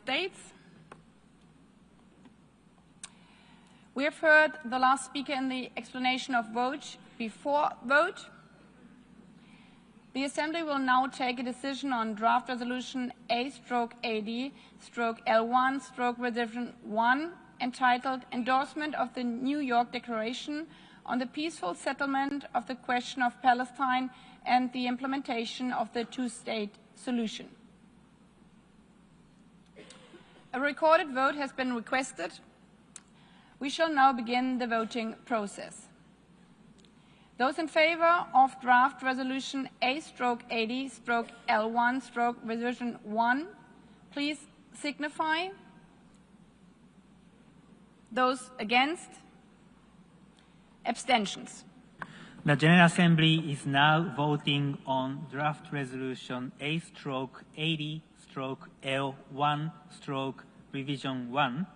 States. We have heard the last speaker in the explanation of vote before vote. The Assembly will now take a decision on draft resolution A/AD/L1/Revision 1 entitled Endorsement of the New York Declaration on the Peaceful Settlement of the Question of Palestine and the Implementation of the Two-State Solution. A recorded vote has been requested. We shall now begin the voting process. Those in favor of draft resolution A/AD/L1/Revision 1, please signify. Those against? Abstentions. The General Assembly is now voting on draft resolution A/AD/L1/Revision 1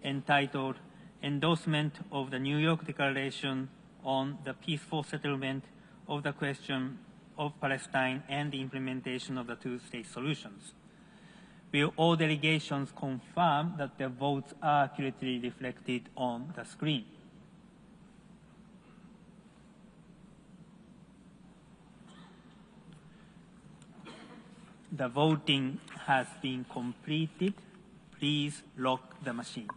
entitled Endorsement of the New York Declaration on the Peaceful Settlement of the Question of Palestine and the Implementation of the Two-State Solutions. Will all delegations confirm that their votes are accurately reflected on the screen? The voting has been completed. Please lock the machine.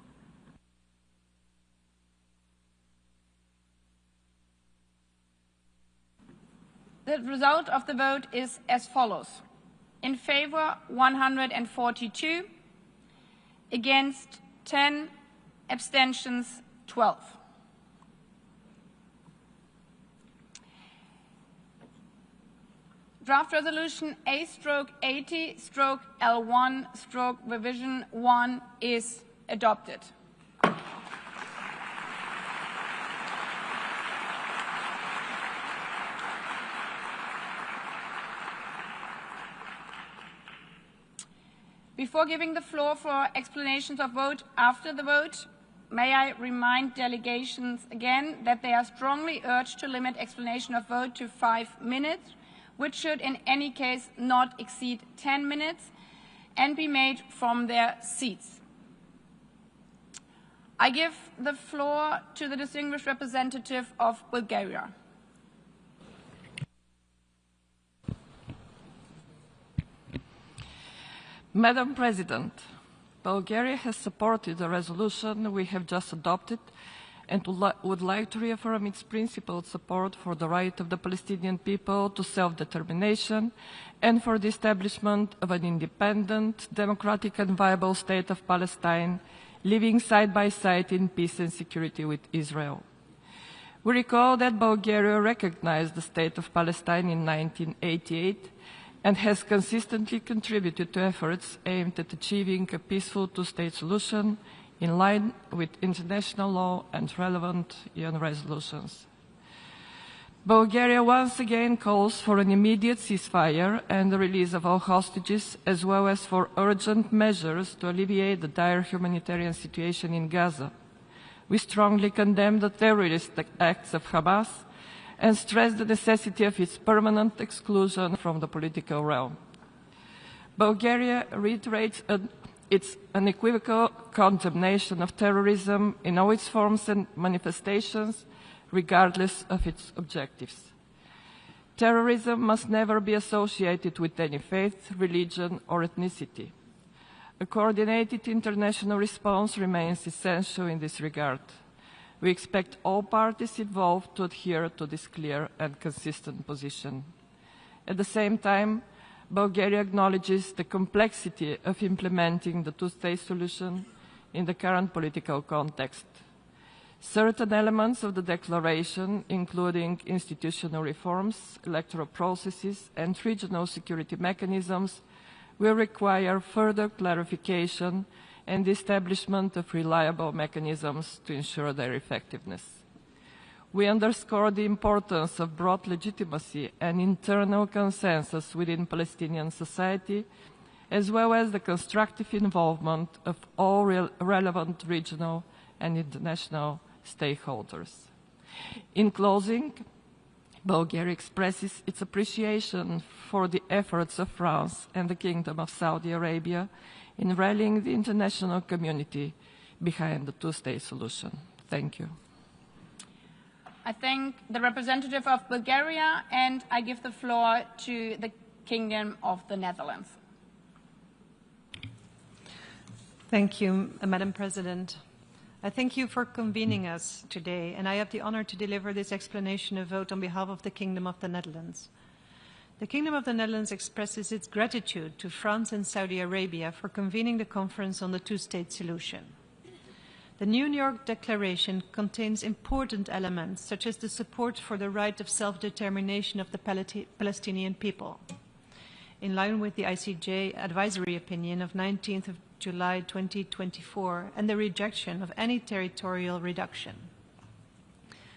The result of the vote is as follows. In favor, 142. Against, 10. Abstentions, 12. Draft resolution A/AT/L1/Revision 1 is adopted. Before giving the floor for explanations of vote after the vote, may I remind delegations again that they are strongly urged to limit explanation of vote to 5 minutes, which should in any case not exceed 10 minutes and be made from their seats. I give the floor to the distinguished representative of Bulgaria. Madam President, Bulgaria has supported the resolution we have just adopted and would like to reaffirm its principled support for the right of the Palestinian people to self-determination and for the establishment of an independent, democratic and viable state of Palestine, living side by side in peace and security with Israel. We recall that Bulgaria recognized the state of Palestine in 1988 and has consistently contributed to efforts aimed at achieving a peaceful two-state solution in line with international law and relevant UN resolutions. Bulgaria once again calls for an immediate ceasefire and the release of all hostages, as well as for urgent measures to alleviate the dire humanitarian situation in Gaza. We strongly condemn the terrorist acts of Hamas and stress the necessity of its permanent exclusion from the political realm. Bulgaria reiterates its unequivocal condemnation of terrorism in all its forms and manifestations, regardless of its objectives. Terrorism must never be associated with any faith, religion, or ethnicity. A coordinated international response remains essential in this regard. We expect all parties involved to adhere to this clear and consistent position. At the same time, Bulgaria acknowledges the complexity of implementing the two-state solution in the current political context. Certain elements of the declaration, including institutional reforms, electoral processes, and regional security mechanisms, will require further clarification and the establishment of reliable mechanisms to ensure their effectiveness. We underscore the importance of broad legitimacy and internal consensus within Palestinian society, as well as the constructive involvement of all relevant regional and international stakeholders. In closing, Bulgaria expresses its appreciation for the efforts of France and the Kingdom of Saudi Arabia in rallying the international community behind the two-state solution. Thank you. I thank the representative of Bulgaria, and I give the floor to the Kingdom of the Netherlands. Thank you, Madam President. I thank you for convening us today, and I have the honor to deliver this explanation of vote on behalf of the Kingdom of the Netherlands. The Kingdom of the Netherlands expresses its gratitude to France and Saudi Arabia for convening the conference on the two-state solution. The New York Declaration contains important elements, such as the support for the right of self-determination of the Palestinian people, in line with the ICJ advisory opinion of 19th of July 2024, and the rejection of any territorial reduction.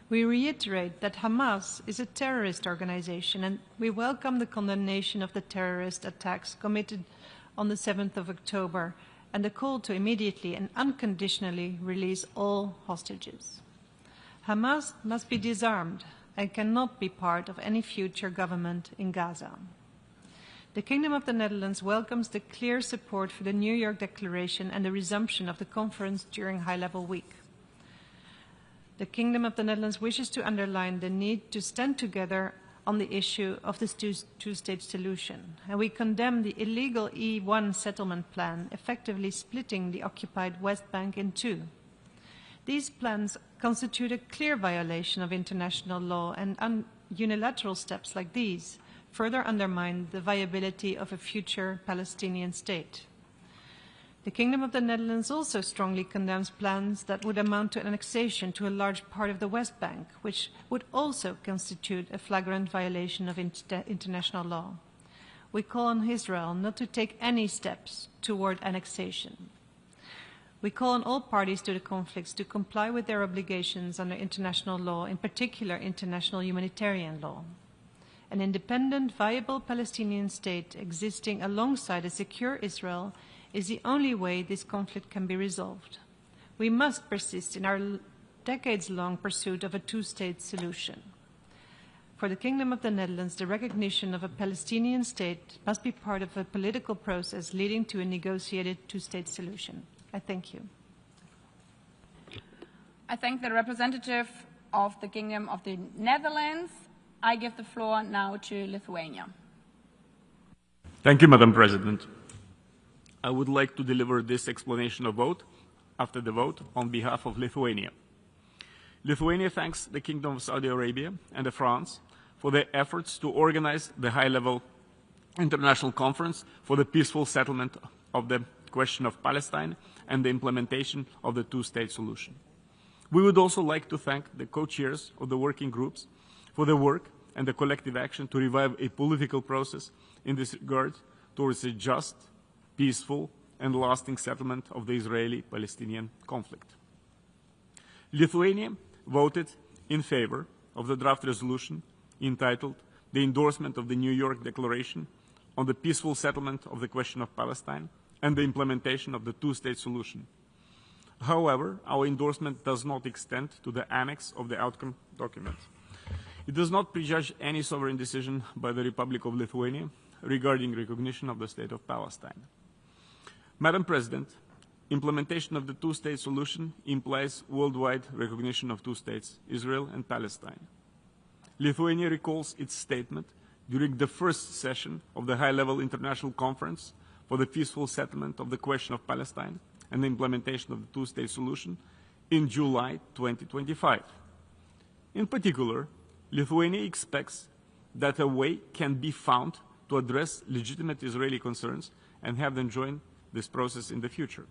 We reiterate that Hamas is a terrorist organization, and we welcome the condemnation of the terrorist attacks committed on the 7th of October and the call to immediately and unconditionally release all hostages. Hamas must be disarmed and cannot be part of any future government in Gaza. The Kingdom of the Netherlands welcomes the clear support for the New York Declaration and the resumption of the conference during High-Level Week. The Kingdom of the Netherlands wishes to underline the need to stand together on the issue of this two-state solution, and we condemn the illegal E1 settlement plan, effectively splitting the occupied West Bank in two. These plans constitute a clear violation of international law, and unilateral steps like these further undermine the viability of a future Palestinian state. The Kingdom of the Netherlands also strongly condemns plans that would amount to annexation to a large part of the West Bank, which would also constitute a flagrant violation of international law. We call on Israel not to take any steps toward annexation. We call on all parties to the conflicts to comply with their obligations under international law, in particular international humanitarian law. An independent, viable Palestinian state existing alongside a secure Israel is the only way this conflict can be resolved. We must persist in our decades-long pursuit of a two-state solution. For the Kingdom of the Netherlands, the recognition of a Palestinian state must be part of a political process leading to a negotiated two-state solution. I thank you. I thank the representative of the Kingdom of the Netherlands. I give the floor now to Lithuania. Thank you, Madam President. I would like to deliver this explanation of vote after the vote on behalf of Lithuania. Lithuania thanks the Kingdom of Saudi Arabia and France for their efforts to organize the high-level international conference for the peaceful settlement of the question of Palestine and the implementation of the two-state solution. We would also like to thank the co-chairs of the working groups for their work and the collective action to revive a political process in this regard towards a just, peaceful and lasting settlement of the Israeli-Palestinian conflict. Lithuania voted in favor of the draft resolution entitled "The Endorsement of the New York Declaration on the Peaceful Settlement of the Question of Palestine and the Implementation of the Two-State Solution." However, our endorsement does not extend to the annex of the outcome document. It does not prejudge any sovereign decision by the Republic of Lithuania regarding recognition of the State of Palestine. Madam President, implementation of the two-state solution implies worldwide recognition of two states, Israel and Palestine. Lithuania recalls its statement during the first session of the high-level international conference for the peaceful settlement of the question of Palestine and the implementation of the two-state solution in July 2025. In particular, Lithuania expects that a way can be found to address legitimate Israeli concerns and have them join this process in the future.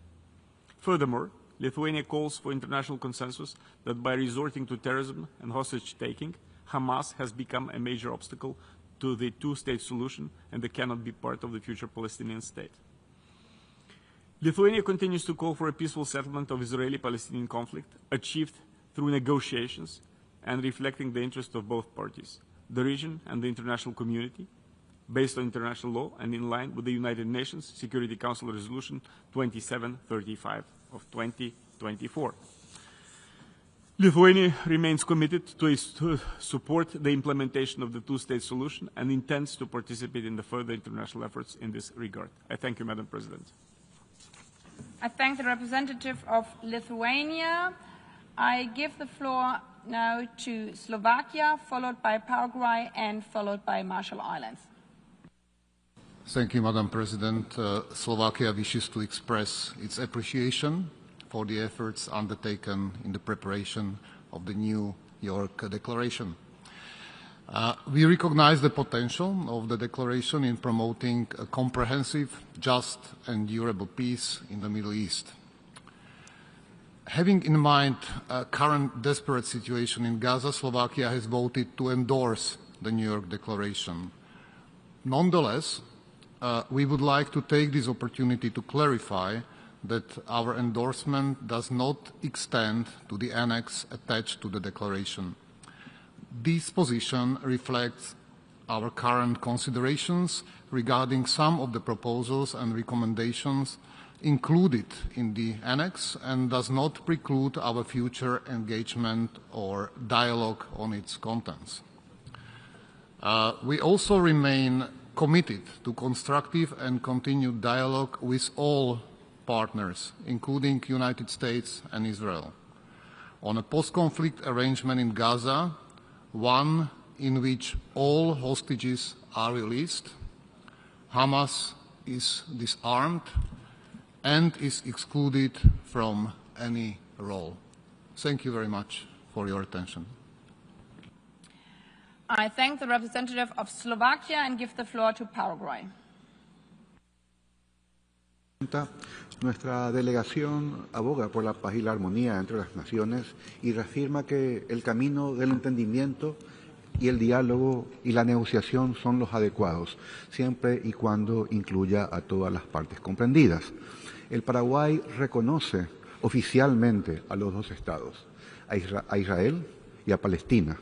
Furthermore, Lithuania calls for international consensus that by resorting to terrorism and hostage-taking, Hamas has become a major obstacle to the two-state solution and they cannot be part of the future Palestinian state. Lithuania continues to call for a peaceful settlement of Israeli-Palestinian conflict achieved through negotiations and reflecting the interests of both parties, the region and the international community, based on international law and in line with the United Nations Security Council Resolution 2735 of 2024. Lithuania remains committed to support the implementation of the two-state solution and intends to participate in the further international efforts in this regard. I thank you, Madam President. I thank the representative of Lithuania. I give the floor now to Slovakia, followed by Paraguay, and followed by Marshall Islands. Thank you, Madam President. Slovakia wishes to express its appreciation for the efforts undertaken in the preparation of the New York Declaration. We recognize the potential of the Declaration in promoting a comprehensive, just, and durable peace in the Middle East. Having in mind a current desperate situation in Gaza, Slovakia has voted to endorse the New York Declaration. Nonetheless, we would like to take this opportunity to clarify that our endorsement does not extend to the annex attached to the declaration. This position reflects our current considerations regarding some of the proposals and recommendations included in the annex and does not preclude our future engagement or dialogue on its contents. We also remain committed to constructive and continued dialogue with all partners, including the United States and Israel, on a post-conflict arrangement in Gaza, one in which all hostages are released, Hamas is disarmed, and is excluded from any role. Thank you very much for your attention. I thank the representative of Slovakia and give the floor to Paraguay. Nuestra delegación aboga por la paz y la armonía entre las naciones y reafirma que el camino del entendimiento y el diálogo y la negociación son los adecuados, siempre y cuando incluya a todas las partes comprendidas. El Paraguay reconoce oficialmente a los dos estados, a Israel y a Palestina.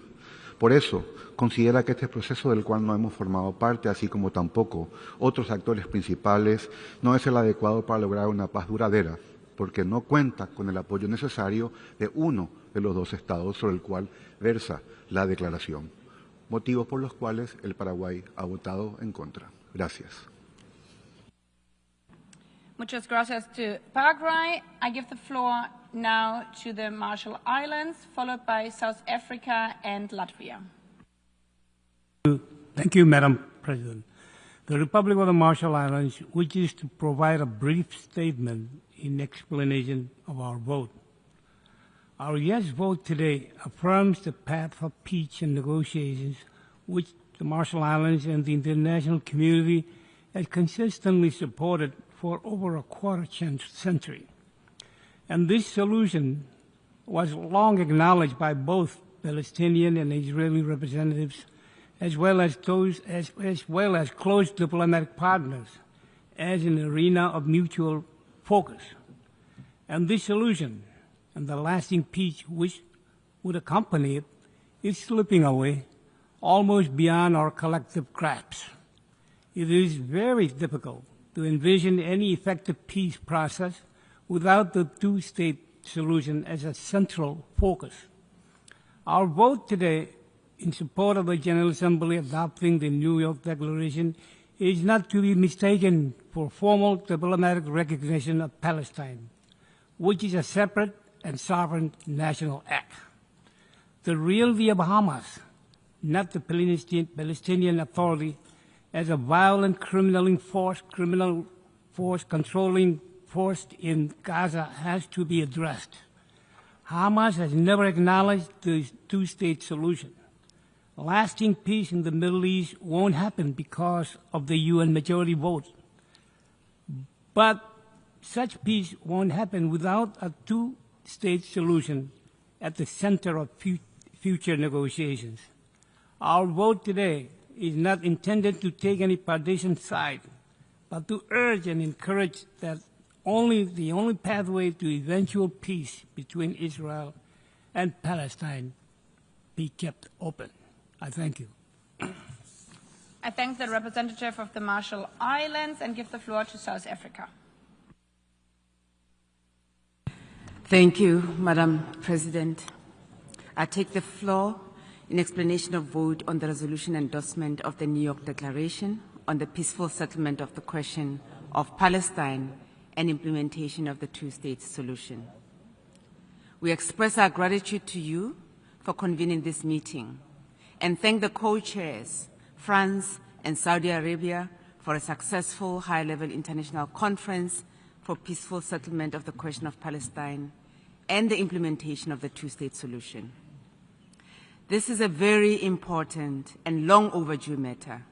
Por eso, considera que este proceso del cual no hemos formado parte, así como tampoco otros actores principales, no es el adecuado para lograr una paz duradera, porque no cuenta con el apoyo necesario de uno de los dos estados sobre el cual versa la declaración, motivos por los cuales el Paraguay ha votado en contra. Gracias. Muchas gracias to Paraguay. I give the floor now to the Marshall Islands, followed by South Africa and Latvia. Thank you, Madam President. The Republic of the Marshall Islands wishes to provide a brief statement in explanation of our vote. Our yes vote today affirms the path for peace and negotiations which the Marshall Islands and the international community has consistently supported for over a quarter century. And this solution was long acknowledged by both Palestinian and Israeli representatives, as well as close diplomatic partners, as an arena of mutual focus. And this solution and the lasting peace which would accompany it is slipping away almost beyond our collective grasp. It is very difficult to envision any effective peace process without the two-state solution as a central focus. Our vote today in support of the General Assembly adopting the New York Declaration is not to be mistaken for formal diplomatic recognition of Palestine, which is a separate and sovereign national act. The reality of Hamas, not the Palestinian Authority, as a violent criminal force controlling force in Gaza has to be addressed. Hamas has never acknowledged the two-state solution. Lasting peace in the Middle East won't happen because of the UN majority vote. But such peace won't happen without a two-state solution at the center of future negotiations. Our vote today is not intended to take any partisan side, but to urge and encourage that the only pathway to eventual peace between Israel and Palestine be kept open. I thank you. I thank the representative of the Marshall Islands and give the floor to South Africa. Thank you, Madam President. I take the floor in explanation of vote on the resolution endorsement of the New York Declaration on the peaceful settlement of the question of Palestine and implementation of the two-state solution. We express our gratitude to you for convening this meeting and thank the co-chairs, France and Saudi Arabia, for a successful high-level international conference for peaceful settlement of the question of Palestine and the implementation of the two-state solution. This is a very important and long overdue matter.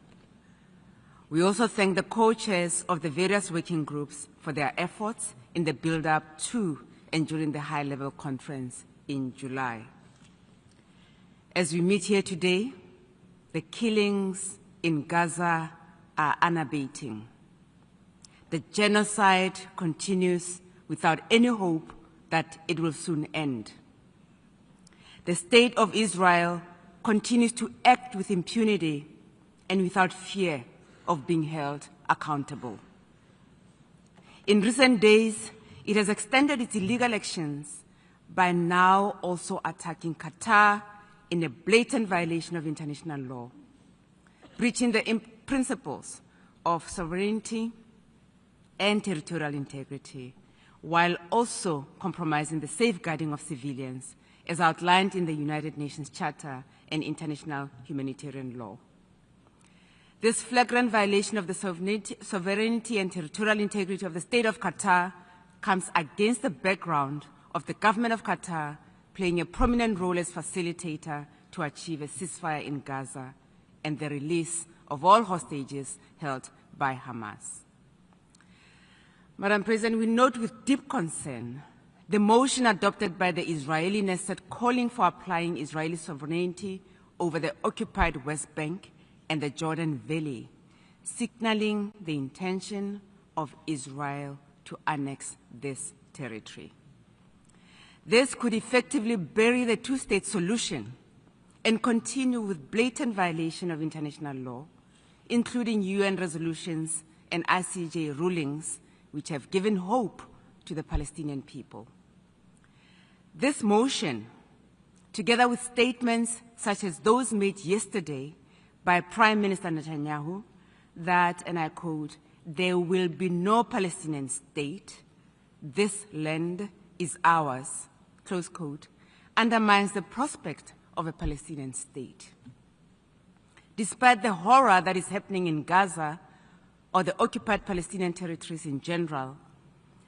We also thank the co-chairs of the various working groups for their efforts in the build-up to and during the high-level conference in July. As we meet here today, the killings in Gaza are unabating. The genocide continues without any hope that it will soon end. The state of Israel continues to act with impunity and without fear of being held accountable. In recent days, it has extended its illegal actions by now also attacking Qatar in a blatant violation of international law, breaching the principles of sovereignty and territorial integrity, while also compromising the safeguarding of civilians, as outlined in the United Nations Charter and international humanitarian law. This flagrant violation of the sovereignty and territorial integrity of the state of Qatar comes against the background of the government of Qatar playing a prominent role as facilitator to achieve a ceasefire in Gaza and the release of all hostages held by Hamas. Madam President, we note with deep concern the motion adopted by the Israeli Knesset calling for applying Israeli sovereignty over the occupied West Bank and the Jordan Valley, signaling the intention of Israel to annex this territory. This could effectively bury the two-state solution and continue with blatant violation of international law, including UN resolutions and ICJ rulings, which have given hope to the Palestinian people. This motion, together with statements such as those made yesterday by Prime Minister Netanyahu, that, and I quote, "There will be no Palestinian state, this land is ours," close quote, undermines the prospect of a Palestinian state. Despite the horror that is happening in Gaza or the occupied Palestinian territories in general,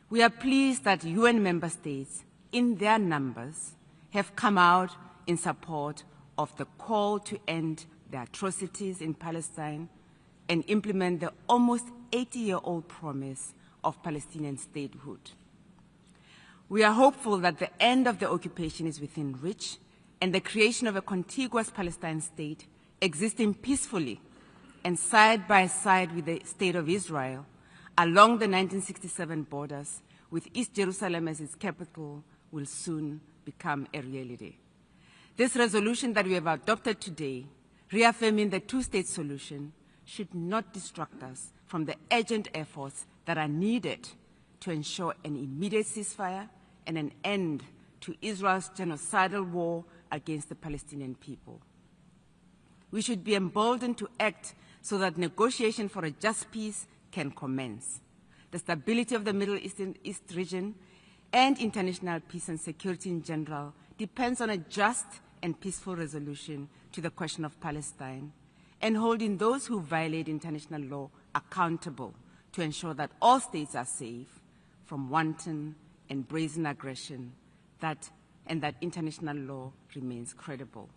we are pleased that UN member states, in their numbers, have come out in support of the call to end the atrocities in Palestine and implement the almost 80-year-old promise of Palestinian statehood. We are hopeful that the end of the occupation is within reach and the creation of a contiguous Palestine state existing peacefully and side by side with the State of Israel along the 1967 borders with East Jerusalem as its capital will soon become a reality. This resolution that we have adopted today, reaffirming the two-state solution, should not distract us from the urgent efforts that are needed to ensure an immediate ceasefire and an end to Israel's genocidal war against the Palestinian people. We should be emboldened to act so that negotiation for a just peace can commence. The stability of the Middle East region and international peace and security in general depends on a just and peaceful resolution to the question of Palestine and holding those who violate international law accountable to ensure that all states are safe from wanton and brazen aggression, and that international law remains credible.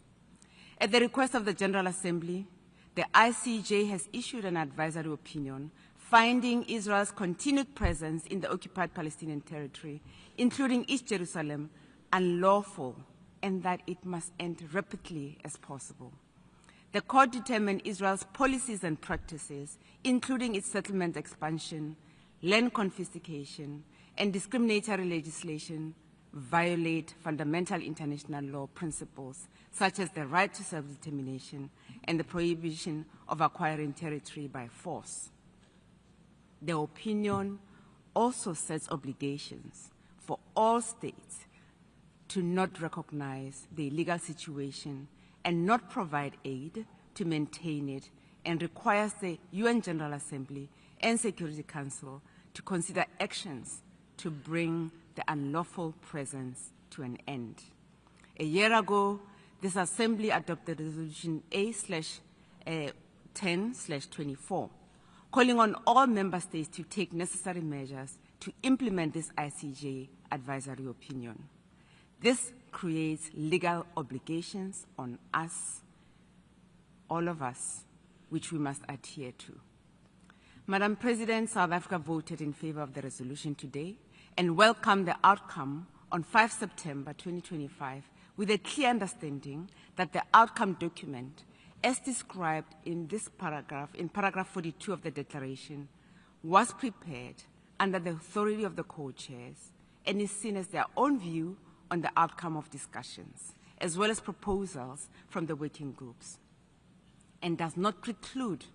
At the request of the General Assembly, the ICJ has issued an advisory opinion finding Israel's continued presence in the occupied Palestinian territory, including East Jerusalem, unlawful, and that it must end rapidly as possible. The court determined Israel's policies and practices, including its settlement expansion, land confiscation, and discriminatory legislation, violate fundamental international law principles, such as the right to self-determination and the prohibition of acquiring territory by force. The opinion also sets obligations for all states to not recognize the illegal situation and not provide aid to maintain it, and requires the UN General Assembly and Security Council to consider actions to bring the unlawful presence to an end. A year ago, this Assembly adopted Resolution A/10/24, calling on all member states to take necessary measures to implement this ICJ advisory opinion. This creates legal obligations on us, all of us, which we must adhere to. Madam President, South Africa voted in favor of the resolution today and welcomed the outcome on 5 September 2025 with a clear understanding that the outcome document, as described in this paragraph, in paragraph 42 of the declaration, was prepared under the authority of the co-chairs and is seen as their own view on the outcome of discussions, as well as proposals from the working groups, and does not preclude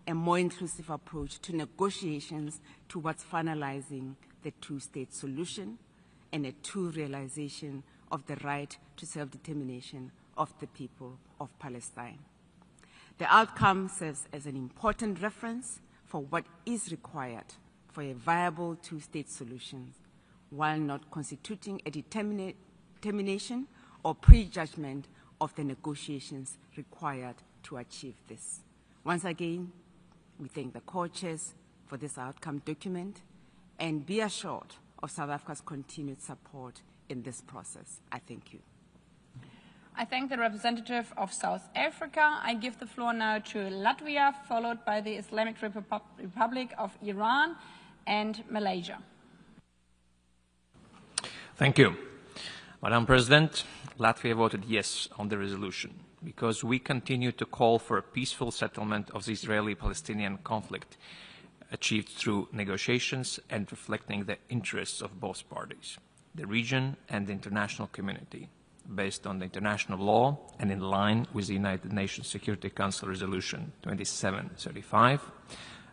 a more inclusive approach to negotiations towards finalizing the two-state solution and a true realization of the right to self-determination of the people of Palestine. The outcome serves as an important reference for what is required for a viable two-state solution, while not constituting a determination or prejudgment of the negotiations required to achieve this. Once again, we thank the co-chairs for this outcome document and be assured of South Africa's continued support in this process. I thank you. I thank the representative of South Africa. I give the floor now to Latvia, followed by the Islamic Republic of Iran and Malaysia. Thank you. Madam President, Latvia voted yes on the resolution because we continue to call for a peaceful settlement of the Israeli-Palestinian conflict achieved through negotiations and reflecting the interests of both parties, the region and the international community, based on the international law and in line with the United Nations Security Council Resolution 2735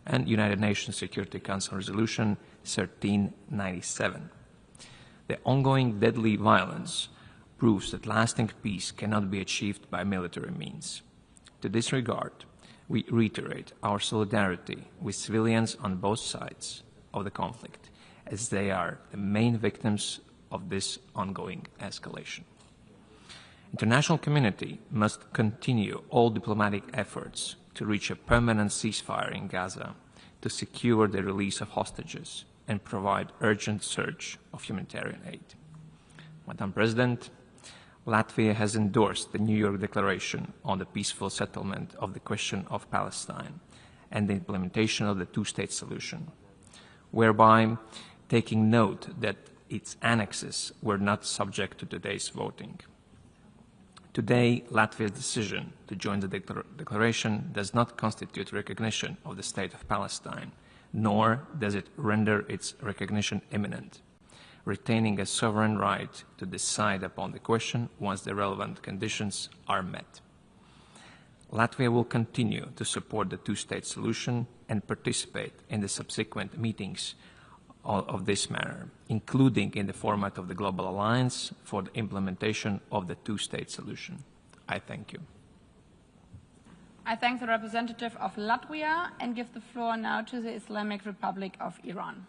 and United Nations Security Council Resolution 1397. The ongoing deadly violence proves that lasting peace cannot be achieved by military means. To this regard, we reiterate our solidarity with civilians on both sides of the conflict, as they are the main victims of this ongoing escalation. International community must continue all diplomatic efforts to reach a permanent ceasefire in Gaza, to secure the release of hostages and provide urgent surge of humanitarian aid. Madam President, Latvia has endorsed the New York Declaration on the peaceful settlement of the question of Palestine and the implementation of the two-state solution, whereby taking note that its annexes were not subject to today's voting. Today, Latvia's decision to join the declaration does not constitute recognition of the state of Palestine, nor does it render its recognition imminent, retaining a sovereign right to decide upon the question once the relevant conditions are met. Latvia will continue to support the two-state solution and participate in the subsequent meetings of this matter, including in the format of the Global Alliance for the implementation of the two-state solution. I thank you. I thank the representative of Latvia and give the floor now to the Islamic Republic of Iran.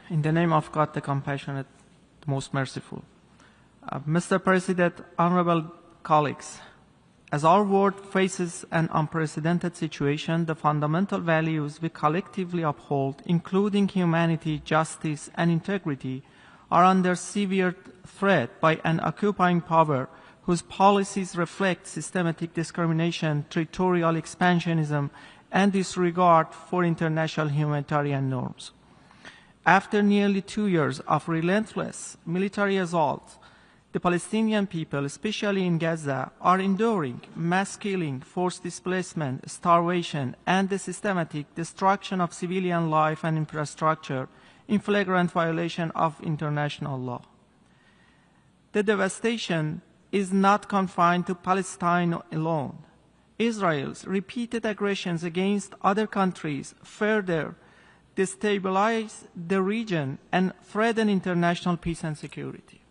In the name of God, the compassionate, the most merciful. Mr. President, honorable colleagues, as our world faces an unprecedented situation, the fundamental values we collectively uphold, including humanity, justice, and integrity, are under severe threat by an occupying power whose policies reflect systematic discrimination, territorial expansionism, and disregard for international humanitarian norms. After nearly 2 years of relentless military assault, the Palestinian people, especially in Gaza, are enduring mass killing, forced displacement, starvation, and the systematic destruction of civilian life and infrastructure in flagrant violation of international law. The devastation is not confined to Palestine alone. Israel's repeated aggressions against other countries further destabilize the region and threaten international peace and security.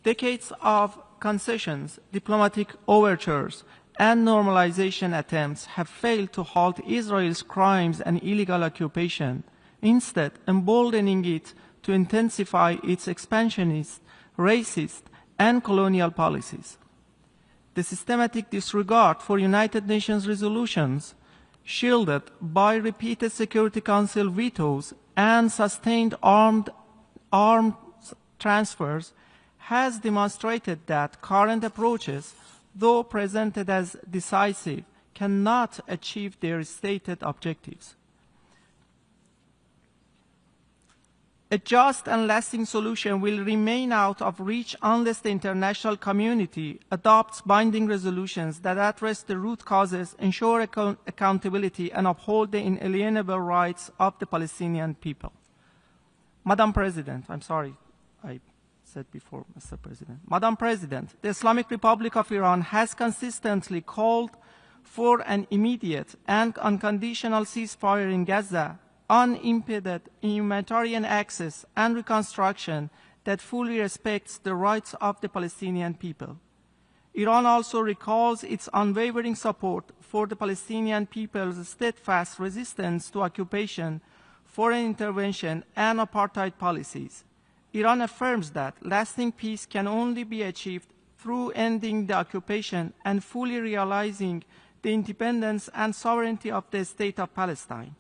Decades of concessions, diplomatic overtures, and normalization attempts have failed to halt Israel's crimes and illegal occupation, instead emboldening it to intensify its expansionist, racist, and colonial policies. The systematic disregard for United Nations resolutions, shielded by repeated Security Council vetoes and sustained armed transfers, has demonstrated that current approaches, though presented as decisive, cannot achieve their stated objectives. A just and lasting solution will remain out of reach unless the international community adopts binding resolutions that address the root causes, ensure accountability, and uphold the inalienable rights of the Palestinian people. Madam President, I'm sorry, I said before, Mr. President. Madam President, the Islamic Republic of Iran has consistently called for an immediate and unconditional ceasefire in Gaza, unimpeded humanitarian access and reconstruction that fully respects the rights of the Palestinian people. Iran also recalls its unwavering support for the Palestinian people's steadfast resistance to occupation, foreign intervention, and apartheid policies. Iran affirms that lasting peace can only be achieved through ending the occupation and fully realizing the independence and sovereignty of the State of Palestine.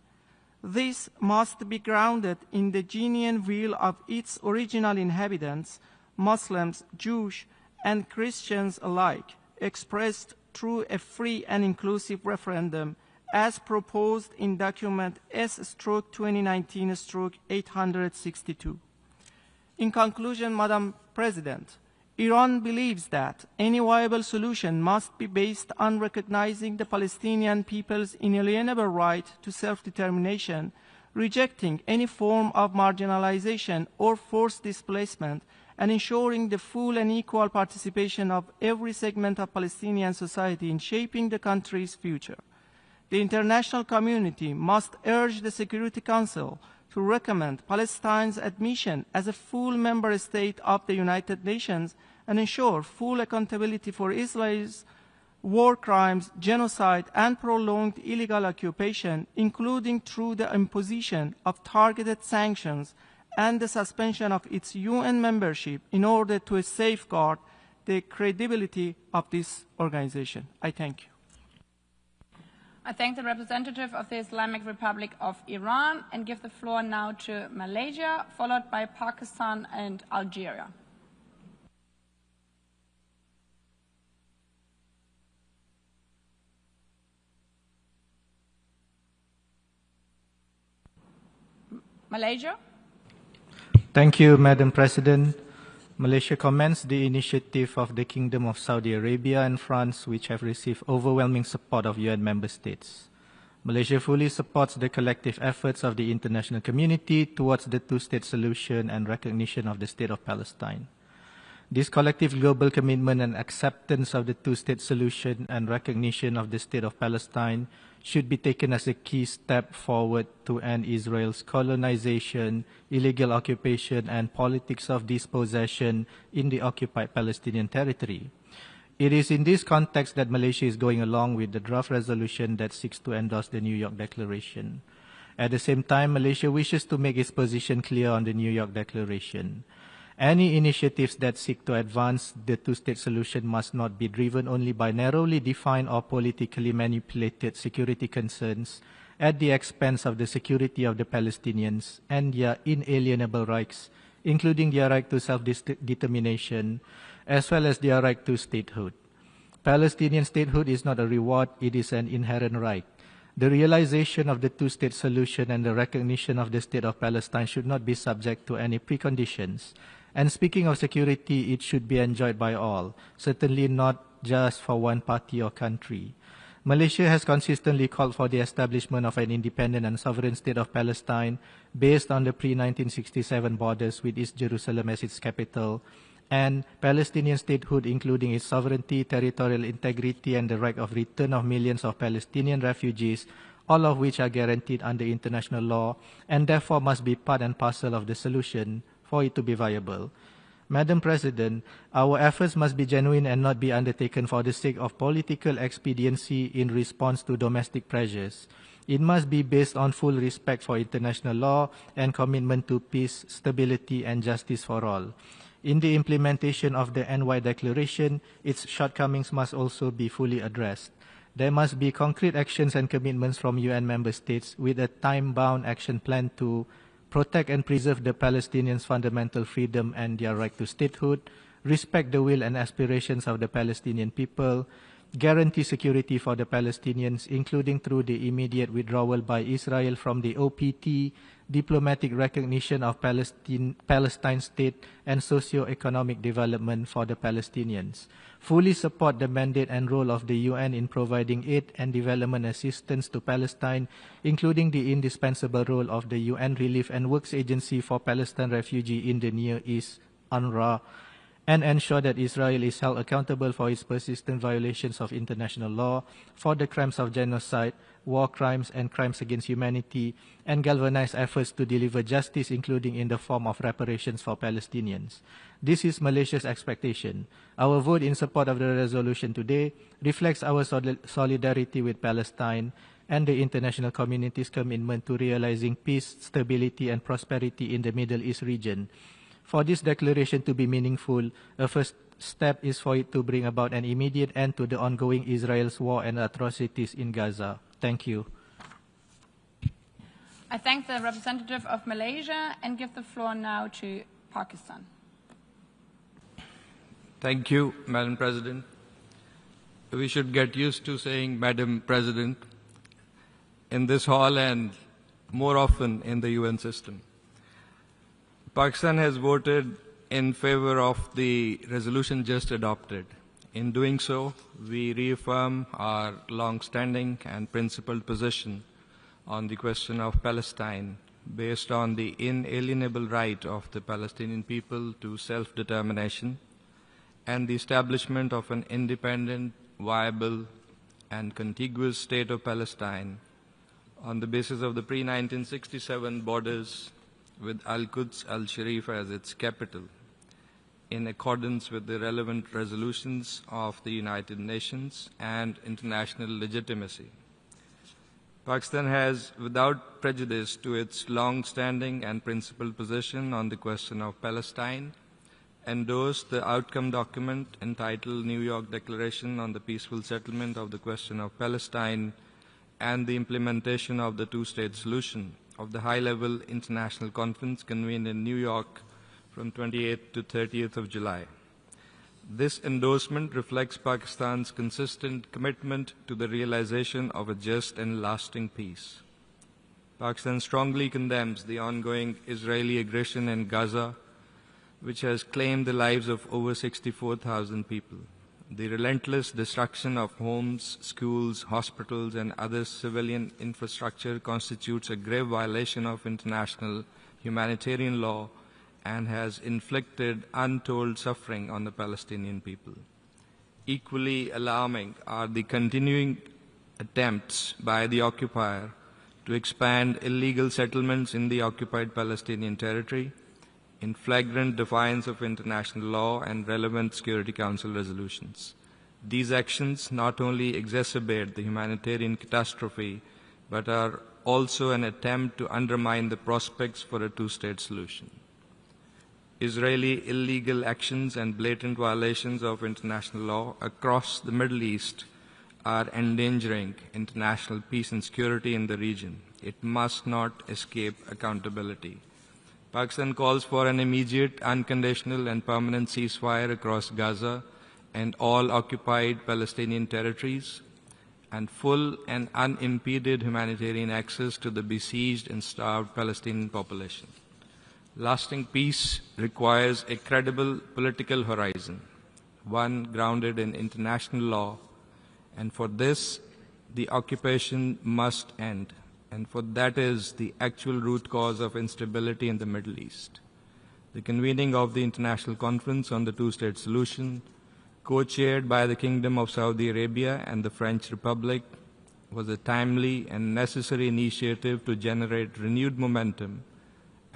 This must be grounded in the genuine will of its original inhabitants, Muslims, Jews, and Christians alike, expressed through a free and inclusive referendum as proposed in document S/2019/862. In conclusion, Madam President, Iran believes that any viable solution must be based on recognizing the Palestinian people's inalienable right to self-determination, rejecting any form of marginalization or forced displacement, and ensuring the full and equal participation of every segment of Palestinian society in shaping the country's future. The international community must urge the Security Council to recommend Palestine's admission as a full member state of the United Nations and ensure full accountability for Israel's war crimes, genocide, and prolonged illegal occupation, including through the imposition of targeted sanctions and the suspension of its UN membership in order to safeguard the credibility of this organization. I thank you. I thank the representative of the Islamic Republic of Iran and give the floor now to Malaysia, followed by Pakistan and Algeria. Malaysia. Thank you, Madam President. Malaysia commends the initiative of the Kingdom of Saudi Arabia and France, which have received overwhelming support of UN member states. Malaysia fully supports the collective efforts of the international community towards the two-state solution and recognition of the State of Palestine. This collective global commitment and acceptance of the two-state solution and recognition of the State of Palestine should be taken as a key step forward to end Israel's colonization, illegal occupation, and politics of dispossession in the occupied Palestinian territory. It is in this context that Malaysia is going along with the draft resolution that seeks to endorse the New York Declaration. At the same time, Malaysia wishes to make its position clear on the New York Declaration. Any initiatives that seek to advance the two-state solution must not be driven only by narrowly defined or politically manipulated security concerns at the expense of the security of the Palestinians and their inalienable rights, including their right to self-determination, as well as their right to statehood. Palestinian statehood is not a reward, it is an inherent right. The realization of the two-state solution and the recognition of the State of Palestine should not be subject to any preconditions. And speaking of security, it should be enjoyed by all, certainly not just for one party or country. Malaysia has consistently called for the establishment of an independent and sovereign State of Palestine based on the pre-1967 borders with East Jerusalem as its capital, and Palestinian statehood including its sovereignty, territorial integrity, and the right of return of millions of Palestinian refugees, all of which are guaranteed under international law and therefore must be part and parcel of the solution for it to be viable. Madam President, our efforts must be genuine and not be undertaken for the sake of political expediency in response to domestic pressures. It must be based on full respect for international law and commitment to peace, stability, and justice for all. In the implementation of the NY Declaration, its shortcomings must also be fully addressed. There must be concrete actions and commitments from UN member states with a time-bound action plan to protect and preserve the Palestinians' fundamental freedom and their right to statehood, respect the will and aspirations of the Palestinian people, guarantee security for the Palestinians, including through the immediate withdrawal by Israel from the APT, diplomatic recognition of Palestine state, and socio-economic development for the Palestinians. Fully support the mandate and role of the UN in providing aid and development assistance to Palestine, including the indispensable role of the UN Relief and Works Agency for Palestine Refugees in the Near East, UNRWA, and ensure that Israel is held accountable for its persistent violations of international law, for the crimes of genocide, war crimes, and crimes against humanity, and galvanize efforts to deliver justice, including in the form of reparations for Palestinians. This is Malaysia's expectation. Our vote in support of the resolution today reflects our solidarity with Palestine and the international community's commitment to realizing peace, stability, and prosperity in the Middle East region. For this declaration to be meaningful, a first step is for it to bring about an immediate end to the ongoing Israel's war and atrocities in Gaza. Thank you. I thank the representative of Malaysia and give the floor now to Pakistan. Thank you, Madam President. We should get used to saying Madam President in this hall and more often in the UN system. Pakistan has voted in favor of the resolution just adopted. In doing so, we reaffirm our long-standing and principled position on the question of Palestine based on the inalienable right of the Palestinian people to self-determination and the establishment of an independent, viable, and contiguous state of Palestine on the basis of the pre-1967 borders with Al-Quds al-Sharif as its capital, in accordance with the relevant resolutions of the United Nations and international legitimacy. Pakistan has, without prejudice to its long-standing and principled position on the question of Palestine, endorsed the outcome document entitled New York Declaration on the Peaceful Settlement of the Question of Palestine and the Implementation of the Two-State Solution of the high-level international conference convened in New York from 28th to 30th of July. This endorsement reflects Pakistan's consistent commitment to the realization of a just and lasting peace. Pakistan strongly condemns the ongoing Israeli aggression in Gaza, which has claimed the lives of over 64,000 people. The relentless destruction of homes, schools, hospitals, and other civilian infrastructure constitutes a grave violation of international humanitarian law and has inflicted untold suffering on the Palestinian people. Equally alarming are the continuing attempts by the occupier to expand illegal settlements in the occupied Palestinian territory in flagrant defiance of international law and relevant Security Council resolutions. These actions not only exacerbate the humanitarian catastrophe, but are also an attempt to undermine the prospects for a two-state solution. Israeli illegal actions and blatant violations of international law across the Middle East are endangering international peace and security in the region. It must not escape accountability. Pakistan calls for an immediate, unconditional, and permanent ceasefire across Gaza and all occupied Palestinian territories, and full and unimpeded humanitarian access to the besieged and starved Palestinian population. Lasting peace requires a credible political horizon, one grounded in international law, and for this, the occupation must end. And for that is the actual root cause of instability in the Middle East. The convening of the International Conference on the Two-State Solution, co-chaired by the Kingdom of Saudi Arabia and the French Republic, was a timely and necessary initiative to generate renewed momentum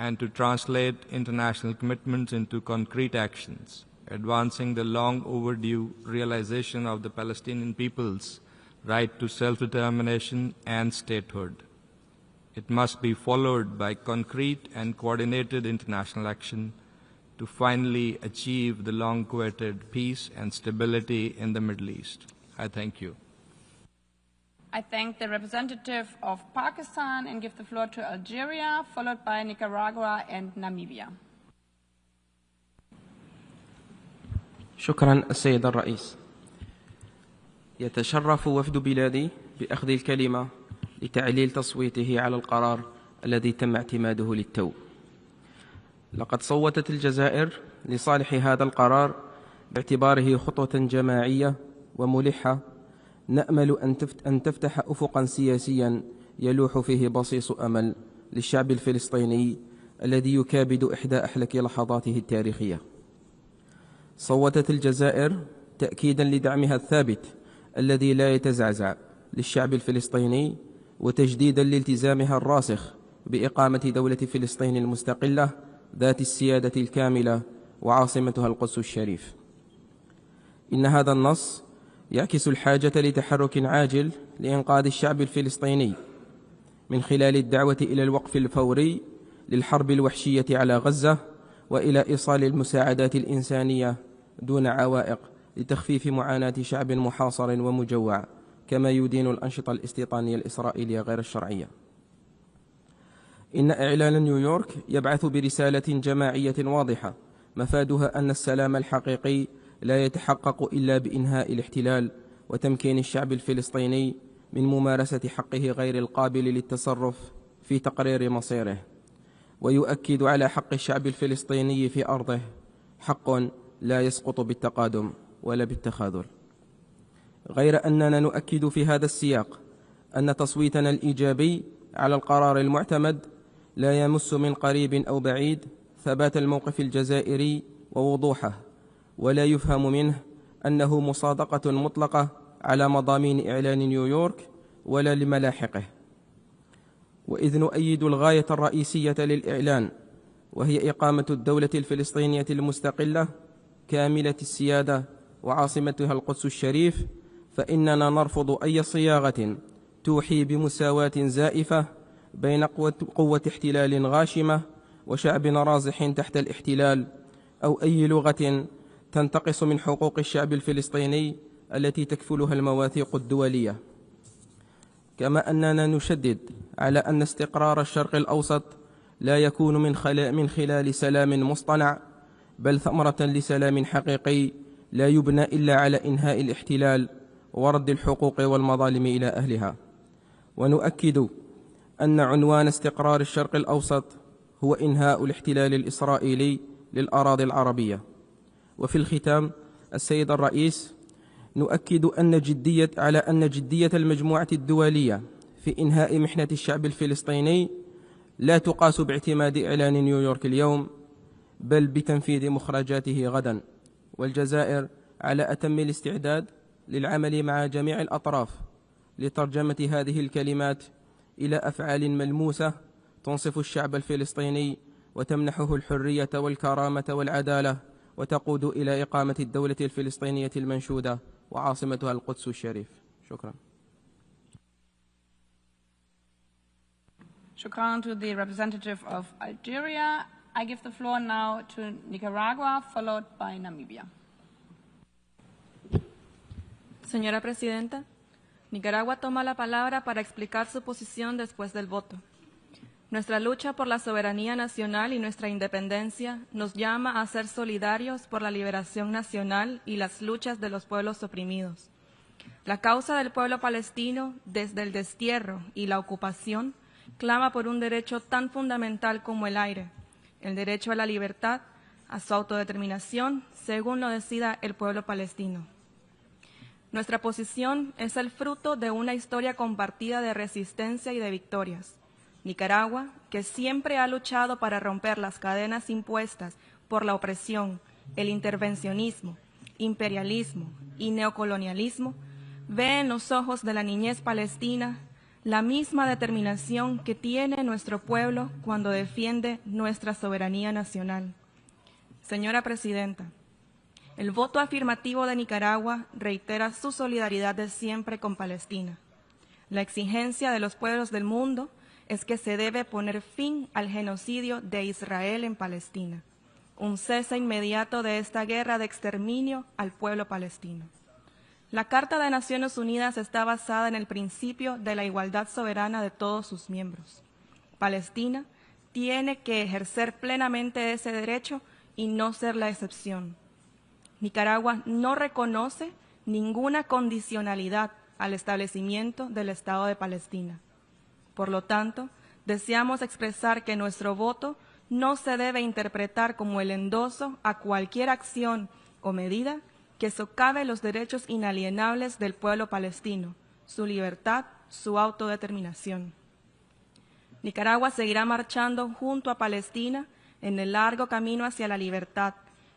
and to translate international commitments into concrete actions, advancing the long overdue realization of the Palestinian people's right to self-determination and statehood. It must be followed by concrete and coordinated international action to finally achieve the long-coveted peace and stability in the Middle East. I thank you. I thank the representative of Pakistan and give the floor to Algeria, followed by Nicaragua and Namibia. شكرا السيد الرئيس. يتشرف وفد بلادي بأخذ الكلمة لتعليل تصويته على القرار الذي تم اعتماده للتو. لقد صوتت الجزائر لصالح هذا القرار باعتباره خطوة جماعية وملحة نأمل أن تفتح أفقا سياسيا يلوح فيه بصيص أمل للشعب الفلسطيني الذي يكابد إحدى أحلك لحظاته التاريخية. صوتت الجزائر تأكيدا لدعمها الثابت الذي لا يتزعزع للشعب الفلسطيني وتجديدا لالتزامها الراسخ بإقامة دولة فلسطين المستقلة ذات السيادة الكاملة وعاصمتها القدس الشريف. إن هذا النص يعكس الحاجة لتحرك عاجل لإنقاذ الشعب الفلسطيني من خلال الدعوة إلى الوقف الفوري للحرب الوحشية على غزة وإلى إيصال المساعدات الإنسانية دون عوائق لتخفيف معاناة شعب محاصر ومجوع كما يدين الأنشطة الاستيطانية الإسرائيلية غير الشرعية. إن إعلان نيويورك يبعث برسالة جماعية واضحة مفادها أن السلام الحقيقي لا يتحقق إلا بإنهاء الاحتلال وتمكين الشعب الفلسطيني من ممارسة حقه غير القابل للتصرف في تقرير مصيره، ويؤكد على حق الشعب الفلسطيني في أرضه حق لا يسقط بالتقادم ولا بالتخاذل. غير أننا نؤكد في هذا السياق أن تصويتنا الإيجابي على القرار المعتمد لا يمس من قريب أو بعيد ثبات الموقف الجزائري ووضوحه، ولا يفهم منه أنه مصادقة مطلقة على مضامين إعلان نيويورك ولا لملاحقه. وإذ نؤيد الغاية الرئيسية للإعلان وهي إقامة الدولة الفلسطينية المستقلة كاملة السيادة وعاصمتها القدس الشريف، فإننا نرفض أي صياغة توحي بمساواة زائفة بين قوة احتلال غاشمة وشعب رازح تحت الاحتلال، أو أي لغة تنتقص من حقوق الشعب الفلسطيني التي تكفلها المواثيق الدولية. كما أننا نشدد على أن استقرار الشرق الأوسط لا يكون من خلال سلام مصطنع، بل ثمرة لسلام حقيقي لا يبنى إلا على إنهاء الاحتلال ورد الحقوق والمظالم إلى أهلها. ونؤكد أن عنوان استقرار الشرق الأوسط هو إنهاء الاحتلال الإسرائيلي للأراضي العربية. وفي الختام السيد الرئيس، نؤكد على أن جدية المجموعة الدولية في إنهاء محنة الشعب الفلسطيني لا تقاس باعتماد إعلان نيويورك اليوم، بل بتنفيذ مخرجاته غدا. والجزائر على أتم الاستعداد للعمل مع جميع الأطراف لترجمة هذه الكلمات إلى أفعال ملموسة تنصف الشعب الفلسطيني وتمنحه الحرية والكرامة والعدالة، وتقود إلى إقامة الدولة الفلسطينية المنشودة وعاصمتها القدس الشريف. شكرا. Shukran to the representative of Algeria. I give the floor now to Nicaragua, followed by Namibia. Señora Presidenta, Nicaragua toma la palabra para explicar su posición después del voto. Nuestra lucha por la soberanía nacional y nuestra independencia nos llama a ser solidarios por la liberación nacional y las luchas de los pueblos oprimidos. La causa del pueblo palestino, desde el destierro y la ocupación, clama por un derecho tan fundamental como el aire, el derecho a la libertad, a su autodeterminación, según lo decida el pueblo palestino. Nuestra posición es el fruto de una historia compartida de resistencia y de victorias. Nicaragua, que siempre ha luchado para romper las cadenas impuestas por la opresión, el intervencionismo, imperialismo y neocolonialismo, ve en los ojos de la niñez palestina la misma determinación que tiene nuestro pueblo cuando defiende nuestra soberanía nacional. Señora Presidenta, el voto afirmativo de Nicaragua reitera su solidaridad de siempre con Palestina. La exigencia de los pueblos del mundo es que se debe poner fin al genocidio de Israel en Palestina, un cese inmediato de esta guerra de exterminio al pueblo palestino. La Carta de Naciones Unidas está basada en el principio de la igualdad soberana de todos sus miembros. Palestina tiene que ejercer plenamente ese derecho y no ser la excepción. Nicaragua no reconoce ninguna condicionalidad al establecimiento del Estado de Palestina. Por lo tanto, deseamos expresar que nuestro voto no se debe interpretar como el endoso a cualquier acción o medida que socave los derechos inalienables del pueblo palestino, su libertad, su autodeterminación. Nicaragua seguirá marchando junto a Palestina en el largo camino hacia la libertad.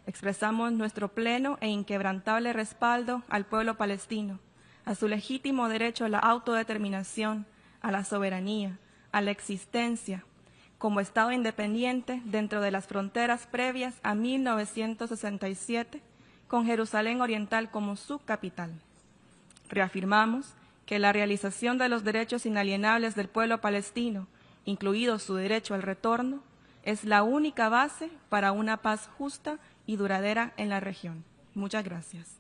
Expresamos nuestro pleno e inquebrantable respaldo al pueblo palestino, a su legítimo derecho a la autodeterminación, a la soberanía, a la existencia, como Estado independiente dentro de las fronteras previas a 1967, con Jerusalén Oriental como su capital. Reafirmamos que la realización de los derechos inalienables del pueblo palestino, incluido su derecho al retorno, es la única base para una paz justa y duradera en la región. Muchas gracias.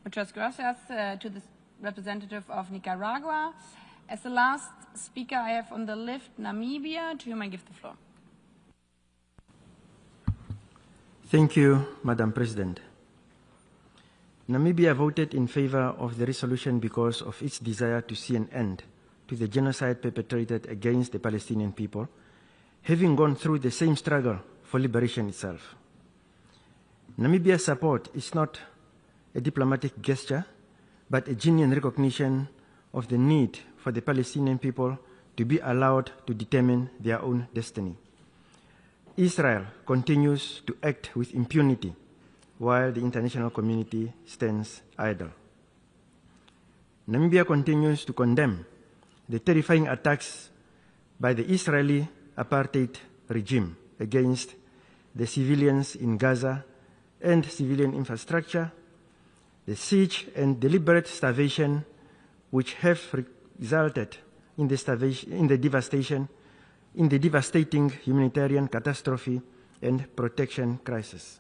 Muchas gracias to the representative of Nicaragua. As the last speaker I have on the list, Namibia, to whom I give the floor. Thank you, Madam President. Namibia voted in favor of the resolution because of its desire to see an end to the genocide perpetrated against the Palestinian people, having gone through the same struggle for liberation itself. Namibia's support is not a diplomatic gesture, but a genuine recognition of the need for the Palestinian people to be allowed to determine their own destiny. Israel continues to act with impunity while the international community stands idle. Namibia continues to condemn the terrifying attacks by the Israeli apartheid regime against the civilians in Gaza and civilian infrastructure, the siege and deliberate starvation which have resulted in the devastating humanitarian catastrophe and protection crisis.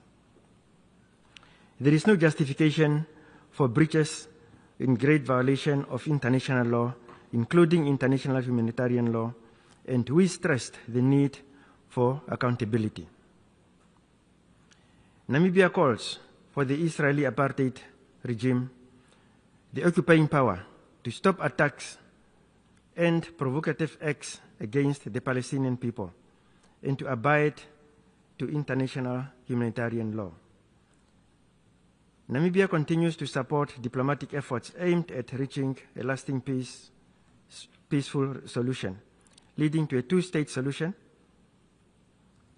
There is no justification for breaches in great violation of international law, including international humanitarian law, and we stressed the need for accountability. Namibia calls for the Israeli apartheid regime, the occupying power, to stop attacks and provocative acts against the Palestinian people and to abide to international humanitarian law. Namibia continues to support diplomatic efforts aimed at reaching a lasting peaceful solution, leading to a two-state solution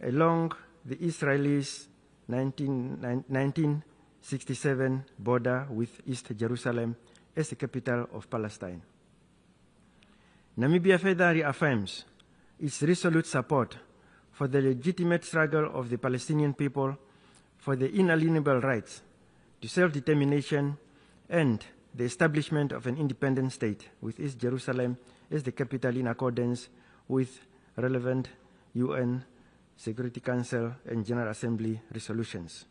along the Israelis' 1967 border with East Jerusalem as the capital of Palestine. Namibia further reaffirms its resolute support for the legitimate struggle of the Palestinian people for the inalienable rights to self-determination and the establishment of an independent state with East Jerusalem as the capital in accordance with relevant UN Security Council and General Assembly resolutions.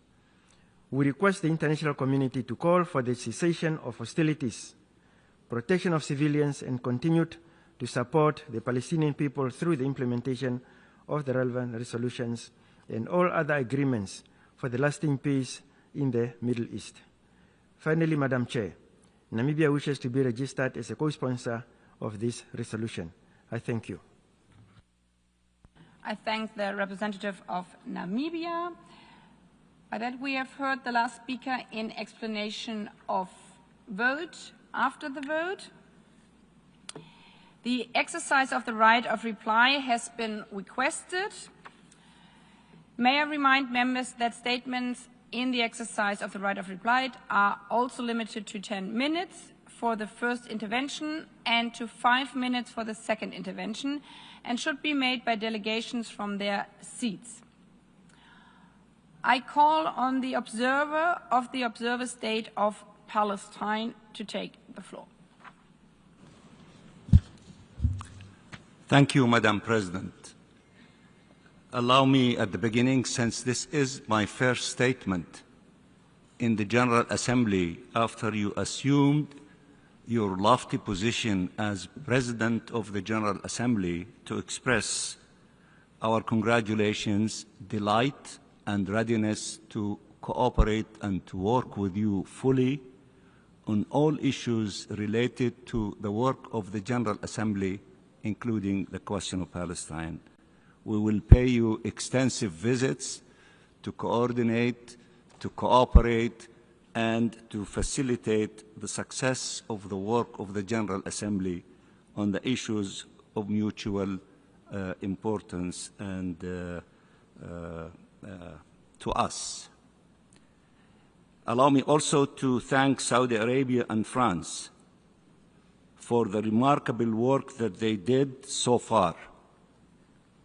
We request the international community to call for the cessation of hostilities, protection of civilians, and continued to support the Palestinian people through the implementation of the relevant resolutions and all other agreements for the lasting peace in the Middle East. Finally, Madam Chair, Namibia wishes to be registered as a co-sponsor of this resolution. I thank you. I thank the representative of Namibia. By that, we have heard the last speaker in explanation of vote. After the vote, the exercise of the right of reply has been requested. May I remind members that statements in the exercise of the right of reply are also limited to 10 minutes. for the first intervention and to 5 minutes for the second intervention, and should be made by delegations from their seats. I call on the observer of the observer state of Palestine to take the floor. Thank you, Madam President. Allow me at the beginning, since this is my first statement in the General Assembly after you assumed your lofty position as President of the General Assembly, to express our congratulations, delight, and readiness to cooperate and to work with you fully on all issues related to the work of the General Assembly, including the question of Palestine. We will pay you extensive visits to coordinate, to cooperate, and to facilitate the success of the work of the General Assembly on the issues of mutual importance and to us. Allow me also to thank Saudi Arabia and France for the remarkable work that they did so far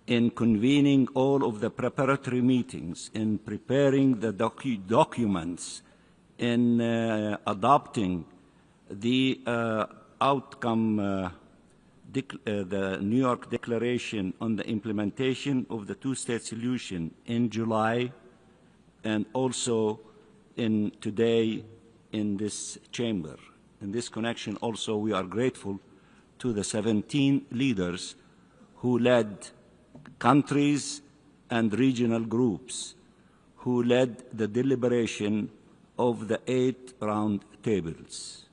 in convening all of the preparatory meetings, in preparing the documents, in adopting the outcome, the New York Declaration on the implementation of the two-state solution in July, and also today in this chamber. In this connection also, we are grateful to the 17 leaders who led countries and regional groups, who led the deliberation of the 8 round tables.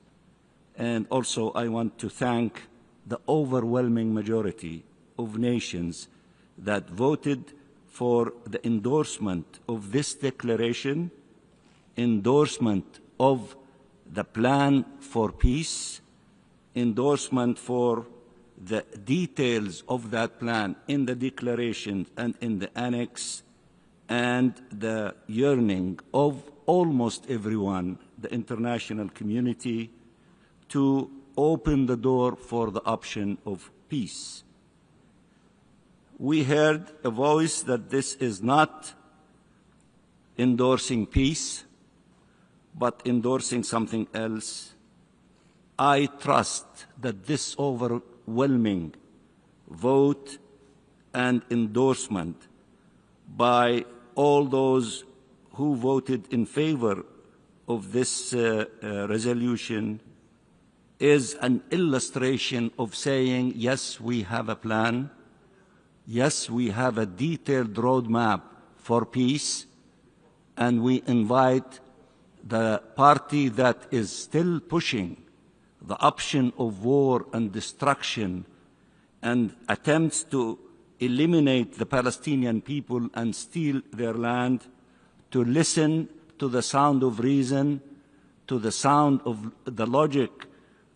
And also I want to thank the overwhelming majority of nations that voted for the endorsement of this declaration, endorsement of the plan for peace, endorsement for the details of that plan in the declaration and in the annex, and the yearning of almost everyone, the international community, to open the door for the option of peace. We heard a voice that this is not endorsing peace, but endorsing something else. I trust that this overwhelming vote and endorsement by all those who voted in favor of this resolution is an illustration of saying, yes, we have a plan, yes, we have a detailed roadmap for peace, and we invite the party that is still pushing the option of war and destruction and attempts to eliminate the Palestinian people and steal their land, to listen to the sound of reason, to the sound of the logic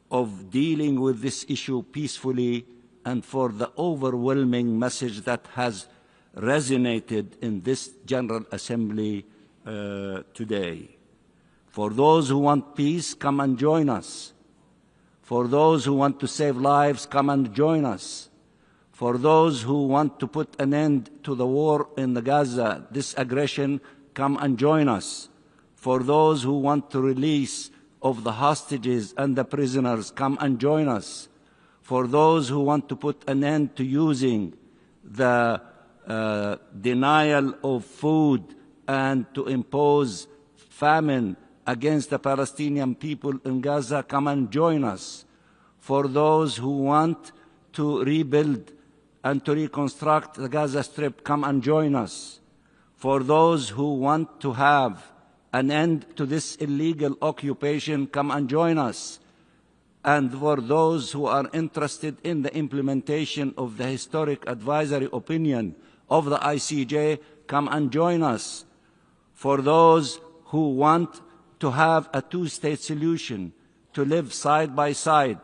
of dealing with this issue peacefully, and for the overwhelming message that has resonated in this General Assembly today. For those who want peace, come and join us. For those who want to save lives, come and join us. For those who want to put an end to the war in Gaza, this aggression, come and join us. For those who want to release of the hostages and the prisoners, come and join us. For those who want to put an end to using the denial of food and to impose famine against the Palestinian people in Gaza, come and join us. For those who want to rebuild and to reconstruct the Gaza Strip, come and join us. For those who want to have an end to this illegal occupation, come and join us. And for those who are interested in the implementation of the historic advisory opinion of the ICJ, come and join us. For those who want to have a two-state solution, to live side by side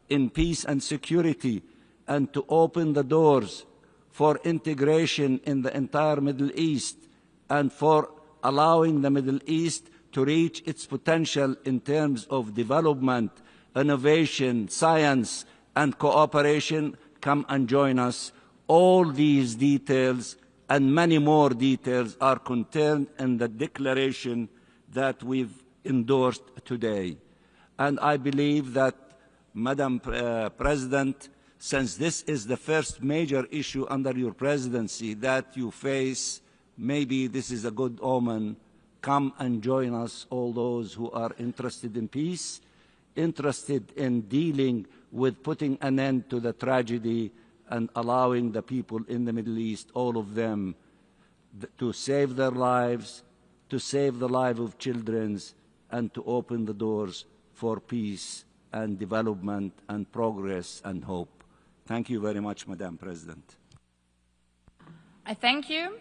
in peace and security, and to open the doors for integration in the entire Middle East, and for allowing the Middle East to reach its potential in terms of development, innovation, science, and cooperation, come and join us. All these details and many more details are contained in the declaration that we've endorsed today. And I believe that, Madam President, since this is the first major issue under your presidency that you face, maybe this is a good omen. Come and join us, all those who are interested in peace, interested in dealing with putting an end to the tragedy and allowing the people in the Middle East, all of them, to save their lives, to save the lives of children, and to open the doors for peace and development and progress and hope. Thank you very much, Madam President. I thank you.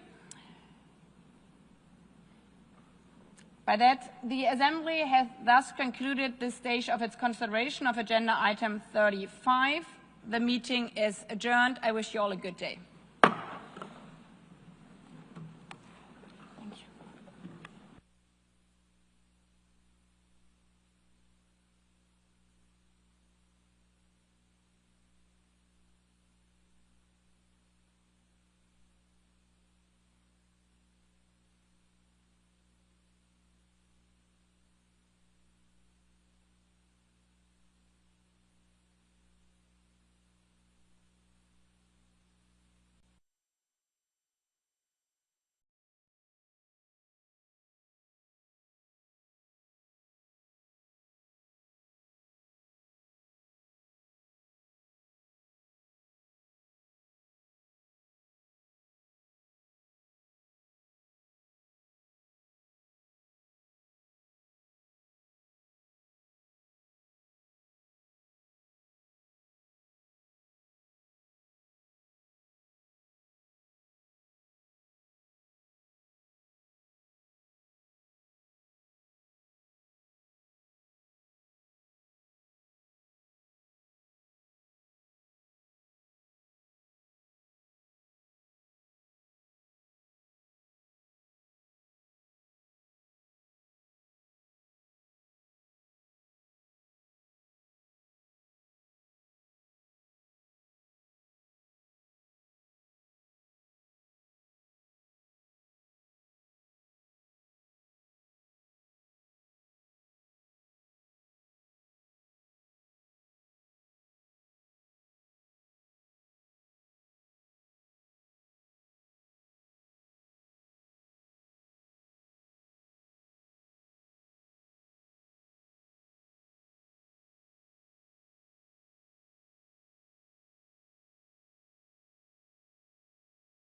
By that, the Assembly has thus concluded this stage of its consideration of Agenda Item 35. The meeting is adjourned. I wish you all a good day.